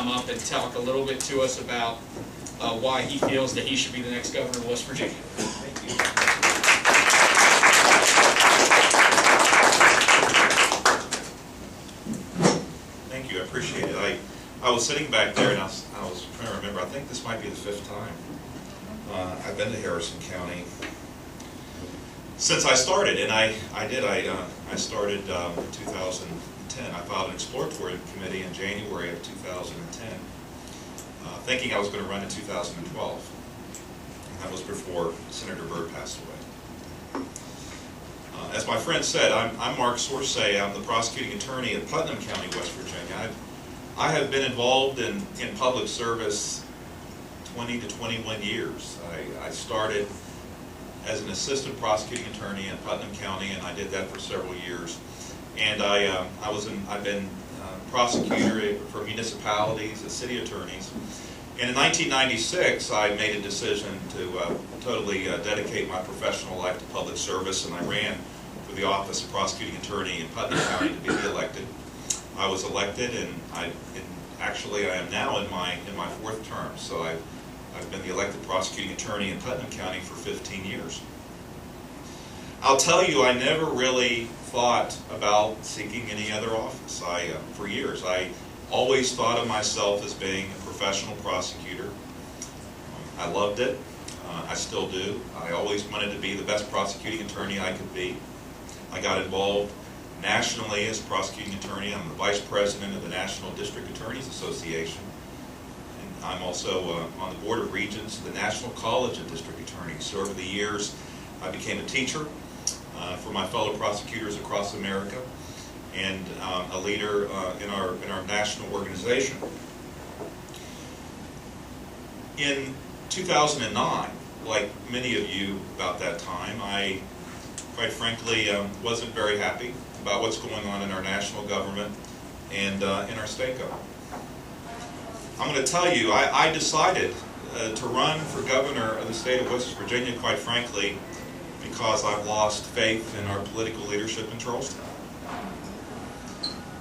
come up and talk a little bit to us about why he feels that he should be the next governor of West Virginia. Thank you. Thank you, I appreciate it. I was sitting back there and I was trying to remember, I think this might be the 5th time I've been to Harrison County since I started, and I started in 2010. I filed an exploratory committee in January of 2010, thinking I was going to run in 2012. And that was before Senator Byrd passed away. As my friend said, I'm Mark Sorsay. I'm the prosecuting attorney in Putnam County, West Virginia. I have been involved in public service 20 to 21 years. I started as an assistant prosecuting attorney in Putnam County, and I did that for several years. And I've been prosecutor for municipalities and city attorneys. And in 1996, I made a decision to totally dedicate my professional life to public service, and I ran for the office of prosecuting attorney in Putnam County to be elected. I was elected, and actually I am now in my 4th term. So I've been the elected prosecuting attorney in Putnam County for 15 years. I'll tell you, I never really thought about seeking any other office. For years, I always thought of myself as being a professional prosecutor. I loved it. I still do. I always wanted to be the best prosecuting attorney I could be. I got involved nationally as prosecuting attorney. I'm the vice president of the National District Attorneys Association. And I'm also on the board of regents of the National College of District Attorneys. So over the years, I became a teacher for my fellow prosecutors across America, and a leader in our national organization. In 2009, like many of you about that time, I, quite frankly, wasn't very happy about what's going on in our national government and in our state government. I'm going to tell you, I decided to run for governor of the state of West Virginia, quite frankly, because I've lost faith in our political leadership in Charleston.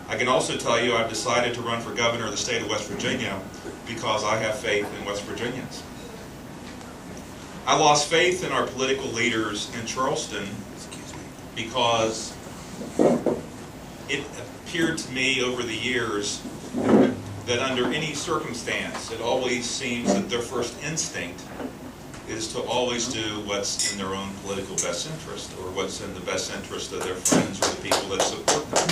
I can also tell you I've decided to run for governor of the state of West Virginia because I have faith in West Virginians. I lost faith in our political leaders in Charleston because it appeared to me over the years that under any circumstance, it always seems that their first instinct is to always do what's in their own political best interest, or what's in the best interest of their friends or the people that support them.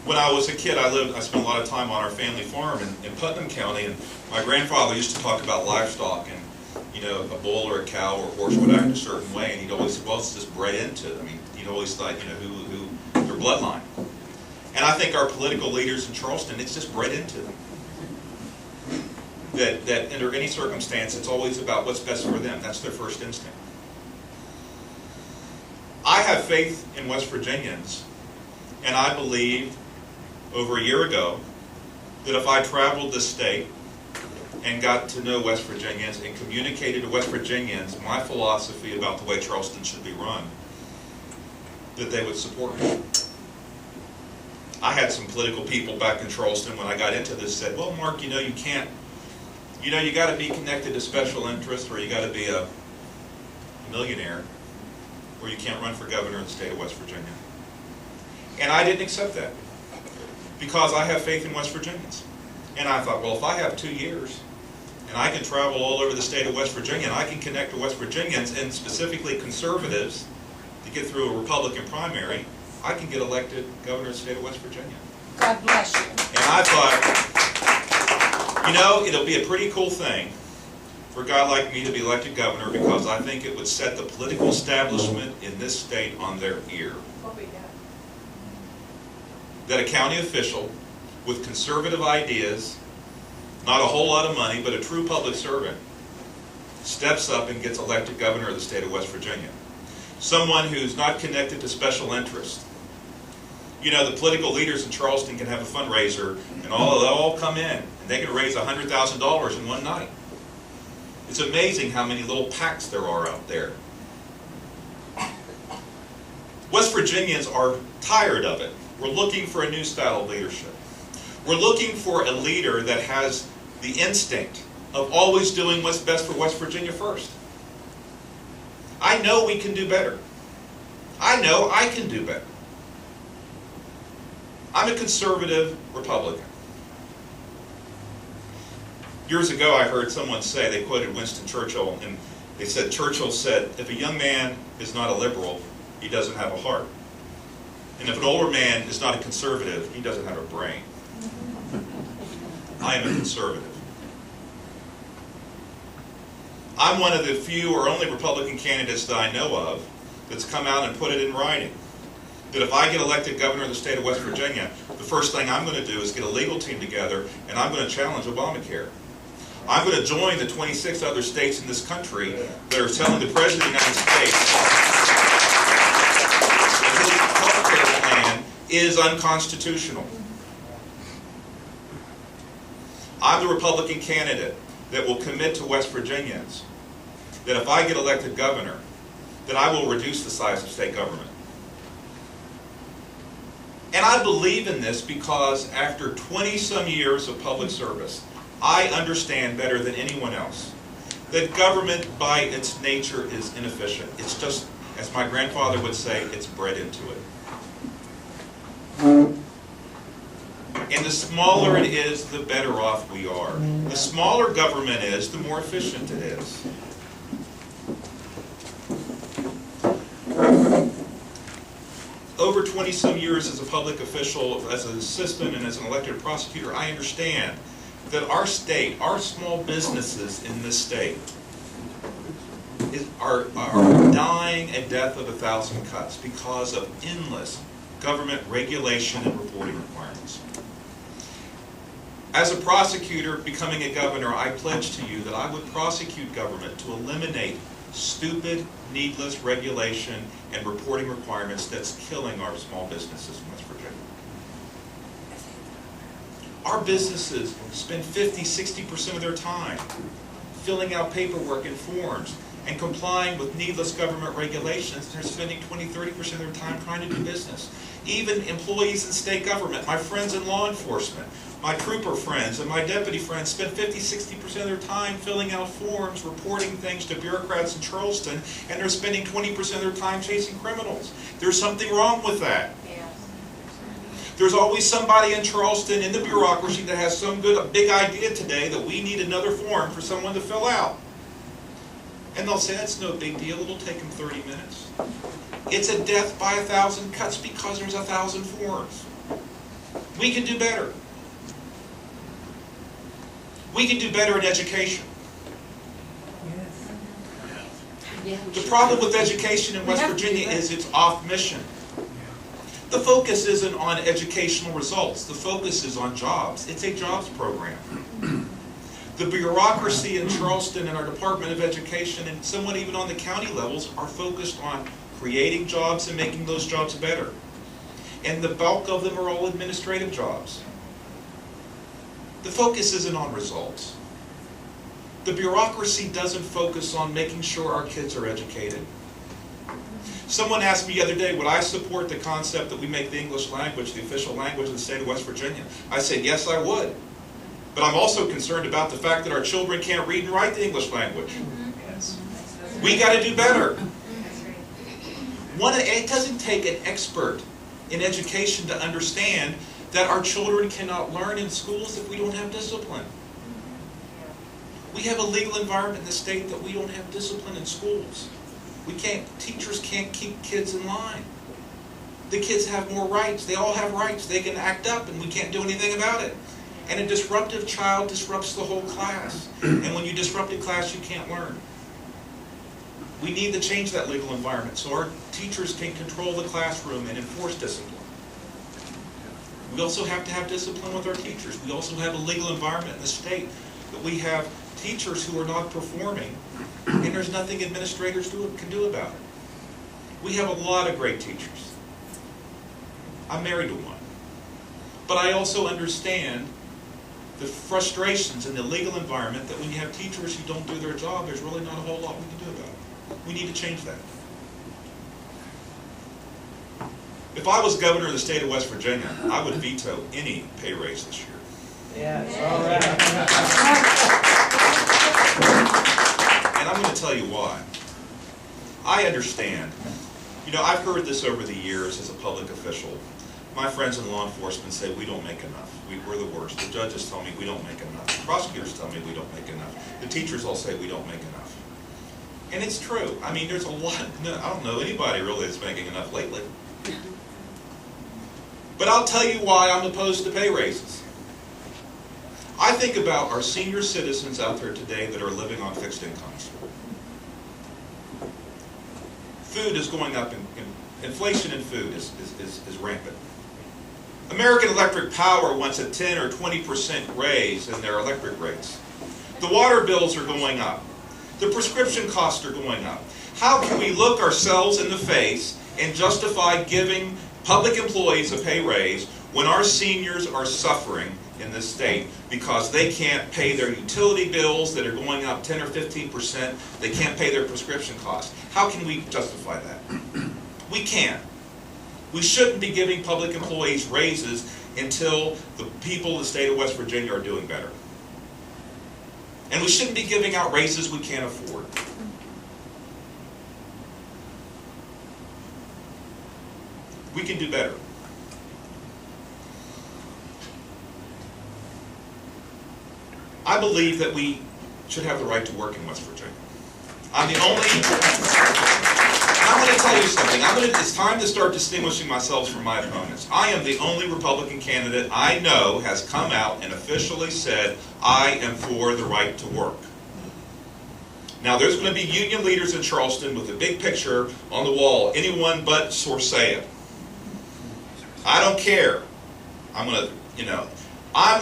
When I was a kid, I spent a lot of time on our family farm in Putnam County, and my grandfather used to talk about livestock, and a bull or a cow or a horse would act a certain way, and he'd always say, well, it's just bred into it. I mean, he'd always thought, who their bloodline. And I think our political leaders in Charleston, it's just bred into them. That under any circumstance, it's always about what's best for them. That's their first instinct. I have faith in West Virginians, and I believed over a year ago that if I traveled this state and got to know West Virginians and communicated to West Virginians my philosophy about the way Charleston should be run, that they would support me. I had some political people back in Charleston when I got into this said, well, Mark, you can't, you got to be connected to special interests, or you got to be a millionaire, or you can't run for governor of the state of West Virginia. And I didn't accept that because I have faith in West Virginians. And I thought, well, if I have 2 years and I can travel all over the state of West Virginia and I can connect to West Virginians, and specifically conservatives, to get through a Republican primary, I can get elected governor of the state of West Virginia. God bless you. And I thought, it'll be a pretty cool thing for a guy like me to be elected governor, because I think it would set the political establishment in this state on their ear. That a county official with conservative ideas, not a whole lot of money, but a true public servant, steps up and gets elected governor of the state of West Virginia. Someone who's not connected to special interests. The political leaders in Charleston can have a fundraiser, and they'll all come in, and they can raise $100,000 in one night. It's amazing how many little PACs there are out there. West Virginians are tired of it. We're looking for a new style of leadership. We're looking for a leader that has the instinct of always doing what's best for West Virginia first. I know we can do better. I know I can do better. I'm a conservative Republican. Years ago I heard someone say, they quoted Winston Churchill, and they said, Churchill said, if a young man is not a liberal, he doesn't have a heart. And if an older man is not a conservative, he doesn't have a brain. I am a conservative. I'm one of the few or only Republican candidates that I know of that's come out and put it in writing. That if I get elected governor of the state of West Virginia, the first thing I'm going to do is get a legal team together and I'm going to challenge Obamacare. I'm going to join the 26 other states in this country that are telling the President of the United States that his health care plan is unconstitutional. I'm the Republican candidate that will commit to West Virginians that if I get elected governor, that I will reduce the size of state government. And I believe in this because after 20-some years of public service, I understand better than anyone else that government by its nature is inefficient. It's just, as my grandfather would say, it's bred into it. And the smaller it is, the better off we are. The smaller government is, the more efficient it is. Over 20-some years as a public official, as an assistant, and as an elected prosecutor, I understand that our state, our small businesses in this state, are dying a death of 1,000 cuts because of endless government regulation and reporting requirements. As a prosecutor becoming a governor, I pledge to you that I would prosecute government to eliminate stupid, needless regulation and reporting requirements that's killing our small businesses in West Virginia. Our businesses spend 50–60% of their time filling out paperwork and forms and complying with needless government regulations. They're spending 20–30% of their time trying to do business. Even employees in state government, my friends in law enforcement, my trooper friends and my deputy friends spend 50–60% of their time filling out forms, reporting things to bureaucrats in Charleston, and they're spending 20% of their time chasing criminals. There's something wrong with that. There's always somebody in Charleston in the bureaucracy that has some a big idea today that we need another form for someone to fill out. And they'll say, that's no big deal, it'll take them 30 minutes. It's a death by 1,000 cuts because there's 1,000 forms. We can do better. We can do better in education. The problem with education in West Virginia is it's off mission. The focus isn't on educational results. The focus is on jobs. It's a jobs program. The bureaucracy in Charleston and our Department of Education, and somewhat even on the county levels, are focused on creating jobs and making those jobs better. And the bulk of them are all administrative jobs. The focus isn't on results. The bureaucracy doesn't focus on making sure our kids are educated. Someone asked me the other day, would I support the concept that we make the English language the official language of the state of West Virginia? I said, yes, I would. But I'm also concerned about the fact that our children can't read and write the English language. We got to do better. It doesn't take an expert in education to understand that our children cannot learn in schools if we don't have discipline. We have a legal environment in the state that we don't have discipline in schools. Teachers can't keep kids in line. The kids have more rights. They all have rights. They can act up and we can't do anything about it. And a disruptive child disrupts the whole class. And when you disrupt a class, you can't learn. We need to change that legal environment so our teachers can control the classroom and enforce discipline. We also have to have discipline with our teachers. We also have a legal environment in the state that we have teachers who are not performing, and there's nothing administrators can do about it. We have a lot of great teachers. I'm married to one. But I also understand the frustrations in the legal environment that when you have teachers who don't do their job, there's really not a whole lot we can do about it. We need to change that. If I was governor of the state of West Virginia, I would veto any pay raise this year. Yes, all right. And I'm going to tell you why. I understand. You know, I've heard this over the years as a public official. My friends in law enforcement say we don't make enough. We're the worst. The judges tell me we don't make enough. The prosecutors tell me we don't make enough. The teachers all say we don't make enough. And it's true. I mean, there's a lot. I don't know anybody really that's making enough lately. But I'll tell you why I'm opposed to pay raises. I think about our senior citizens out there today that are living on fixed incomes. Food is going up, inflation in food is rampant. American Electric Power wants a 10 or 20% raise in their electric rates. The water bills are going up. The prescription costs are going up. How can we look ourselves in the face and justify giving public employees a pay raise when our seniors are suffering in this state because they can't pay their utility bills that are going up 10 or 15%, they can't pay their prescription costs? How can we justify that? We can't. We shouldn't be giving public employees raises until the people of the state of West Virginia are doing better. And we shouldn't be giving out raises we can't afford. We can do better. I believe that we should have the right to work in West Virginia. I'm going to tell you something. It's time to start distinguishing myself from my opponents. I am the only Republican candidate I know has come out and officially said, I am for the right to work. Now, there's going to be union leaders in Charleston with a big picture on the wall, anyone but Sorsea. I don't care. I'm the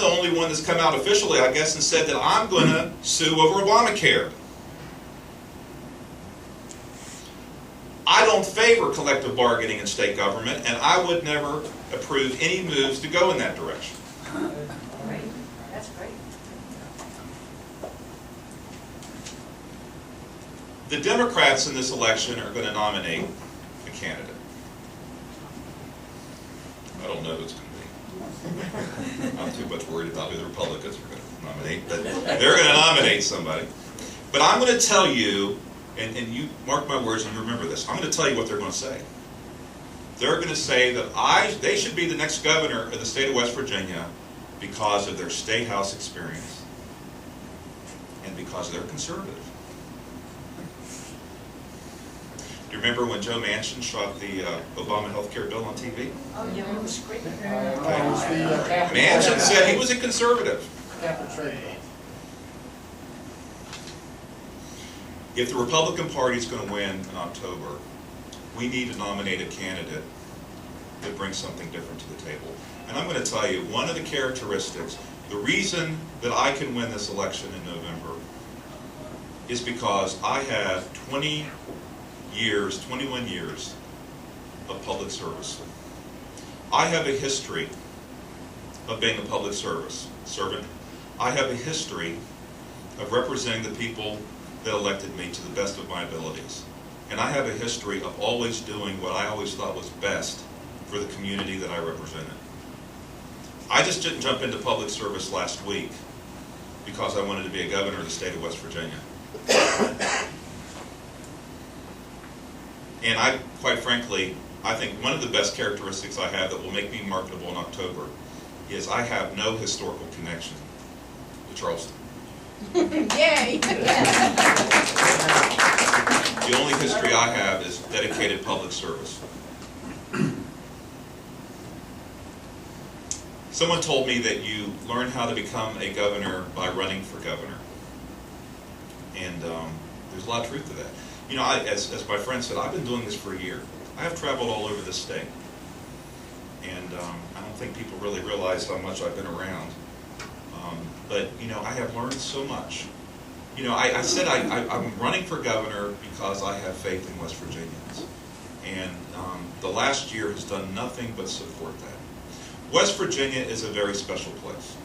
only one that's come out officially, I guess, and said that I'm going to sue over Obamacare. I don't favor collective bargaining in state government, and I would never approve any moves to go in that direction. Great. That's great. The Democrats in this election are going to nominate a candidate. I don't know who it's going to be. I'm too much worried about who the Republicans are going to nominate, but they're going to nominate somebody. But I'm going to tell you, and you mark my words and you remember this, I'm going to tell you what they're going to say. They're going to say that they should be the next governor of the state of West Virginia because of their state house experience and because they're conservative. Do you remember when Joe Manchin shot the Obama health care bill on TV? Oh, yeah, it was great. Manchin said he was a conservative. If the Republican Party is going to win in October, we need to nominate a candidate that brings something different to the table. And I'm going to tell you, one of the characteristics, the reason that I can win this election in November is because I have 21 years of public service. I have a history of being a public servant. I have a history of representing the people that elected me to the best of my abilities. And I have a history of always doing what I always thought was best for the community that I represented. I just didn't jump into public service last week because I wanted to be a governor of the state of West Virginia. And quite frankly, I think one of the best characteristics I have that will make me marketable in October is I have no historical connection to Charleston. Yay! The only history I have is dedicated public service. Someone told me that you learn how to become a governor by running for governor. And there's a lot of truth to that. You know, as my friend said, I've been doing this for a year. I have traveled all over the state. And I don't think people really realize how much I've been around. But, you know, I have learned so much. You know, I said I'm running for governor because I have faith in West Virginians. And the last year has done nothing but support that. West Virginia is a very special place.